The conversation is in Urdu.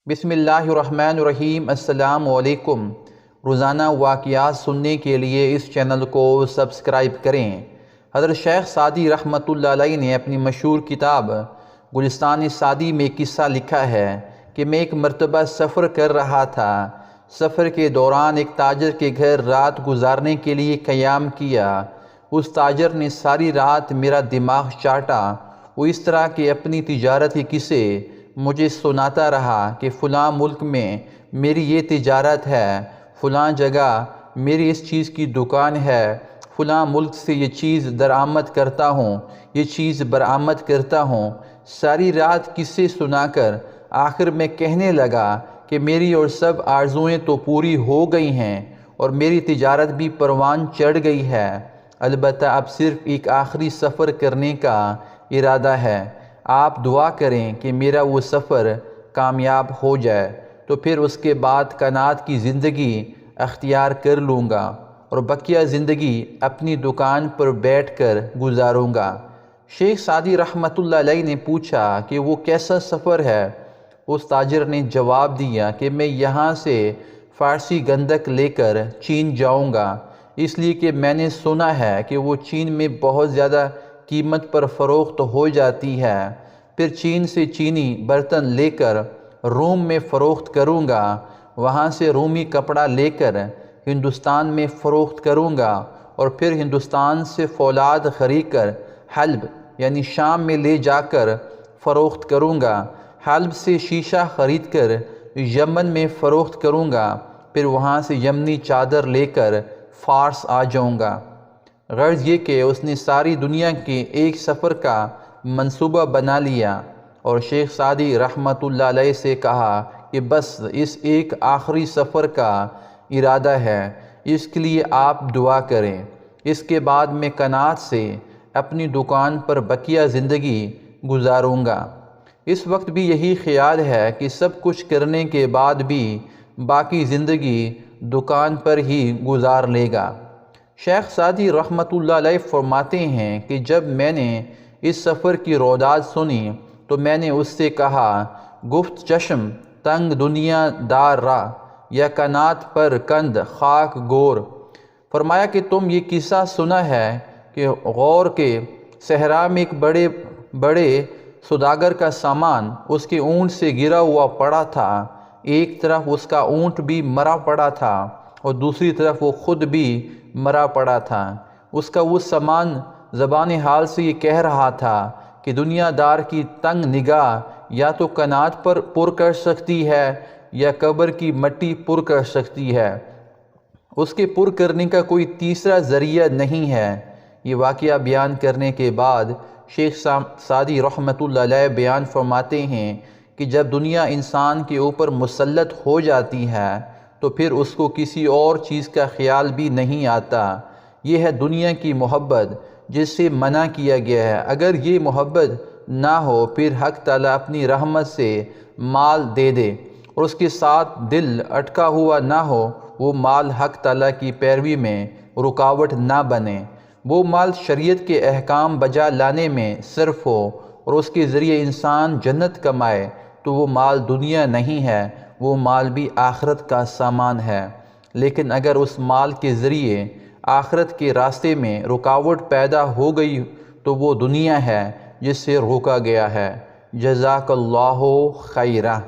بسم اللہ الرحمن الرحیم۔ السلام علیکم۔ روزانہ واقعات سننے کے لیے اس چینل کو سبسکرائب کریں۔ حضرت شیخ سعدی رحمۃ اللہ علیہ نے اپنی مشہور کتاب گلستان سعدی میں قصہ لکھا ہے کہ میں ایک مرتبہ سفر کر رہا تھا۔ سفر کے دوران ایک تاجر کے گھر رات گزارنے کے لیے قیام کیا۔ اس تاجر نے ساری رات میرا دماغ چاٹا۔ وہ اس طرح کے اپنی تجارت کے قصے مجھے سناتا رہا کہ فلاں ملک میں میری یہ تجارت ہے، فلاں جگہ میری اس چیز کی دکان ہے، فلاں ملک سے یہ چیز درآمد کرتا ہوں، یہ چیز برآمد کرتا ہوں۔ ساری رات قصے سنا کر آخر میں کہنے لگا کہ میری اور سب آرزوئیں تو پوری ہو گئی ہیں اور میری تجارت بھی پروان چڑھ گئی ہے، البتہ اب صرف ایک آخری سفر کرنے کا ارادہ ہے۔ آپ دعا کریں کہ میرا وہ سفر کامیاب ہو جائے، تو پھر اس کے بعد کنات کی زندگی اختیار کر لوں گا اور بقیہ زندگی اپنی دکان پر بیٹھ کر گزاروں گا۔ شیخ سعدی رحمۃ اللہ علیہ نے پوچھا کہ وہ کیسا سفر ہے؟ اس تاجر نے جواب دیا کہ میں یہاں سے فارسی گندک لے کر چین جاؤں گا، اس لیے کہ میں نے سنا ہے کہ وہ چین میں بہت زیادہ قیمت پر فروخت ہو جاتی ہے۔ پھر چین سے چینی برتن لے کر روم میں فروخت کروں گا، وہاں سے رومی کپڑا لے کر ہندوستان میں فروخت کروں گا، اور پھر ہندوستان سے فولاد خرید کر حلب یعنی شام میں لے جا کر فروخت کروں گا، حلب سے شیشہ خرید کر یمن میں فروخت کروں گا، پھر وہاں سے یمنی چادر لے کر فارس آ جاؤں گا۔ غرض یہ کہ اس نے ساری دنیا کے ایک سفر کا منصوبہ بنا لیا، اور شیخ سعدی رحمۃ اللہ علیہ سے کہا کہ بس اس ایک آخری سفر کا ارادہ ہے، اس کے لیے آپ دعا کریں۔ اس کے بعد میں کنات سے اپنی دکان پر بقیہ زندگی گزاروں گا۔ اس وقت بھی یہی خیال ہے کہ سب کچھ کرنے کے بعد بھی باقی زندگی دکان پر ہی گزار لے گا۔ شیخ سعدی رحمۃ اللہ علیہ فرماتے ہیں کہ جب میں نے اس سفر کی روداد سنی تو میں نے اس سے کہا، گفت چشم تنگ دنیا دار را، یا کنات پر کند خاک گور۔ فرمایا کہ تم یہ قصہ سنا ہے کہ غور کے صحرا میں ایک بڑے سوداگر کا سامان اس کے اونٹ سے گرا ہوا پڑا تھا، ایک طرف اس کا اونٹ بھی مرا پڑا تھا اور دوسری طرف وہ خود بھی مرا پڑا تھا۔ اس کا وہ سامان زبان حال سے یہ کہہ رہا تھا کہ دنیا دار کی تنگ نگاہ یا تو کنات پر پر کر سکتی ہے یا قبر کی مٹی پر کر سکتی ہے، اس کے پر کرنے کا کوئی تیسرا ذریعہ نہیں ہے۔ یہ واقعہ بیان کرنے کے بعد شیخ سعدی رحمۃ اللہ علیہ بیان فرماتے ہیں کہ جب دنیا انسان کے اوپر مسلط ہو جاتی ہے تو پھر اس کو کسی اور چیز کا خیال بھی نہیں آتا۔ یہ ہے دنیا کی محبت جس سے منع کیا گیا ہے۔ اگر یہ محبت نہ ہو پھر حق تعالیٰ اپنی رحمت سے مال دے دے اور اس کے ساتھ دل اٹکا ہوا نہ ہو، وہ مال حق تعالیٰ کی پیروی میں رکاوٹ نہ بنے، وہ مال شریعت کے احکام بجا لانے میں صرف ہو اور اس کے ذریعے انسان جنت کمائے، تو وہ مال دنیا نہیں ہے، وہ مال بھی آخرت کا سامان ہے۔ لیکن اگر اس مال کے ذریعے آخرت کے راستے میں رکاوٹ پیدا ہو گئی تو وہ دنیا ہے جس سے روکا گیا ہے۔ جزاک اللہ خیرہ۔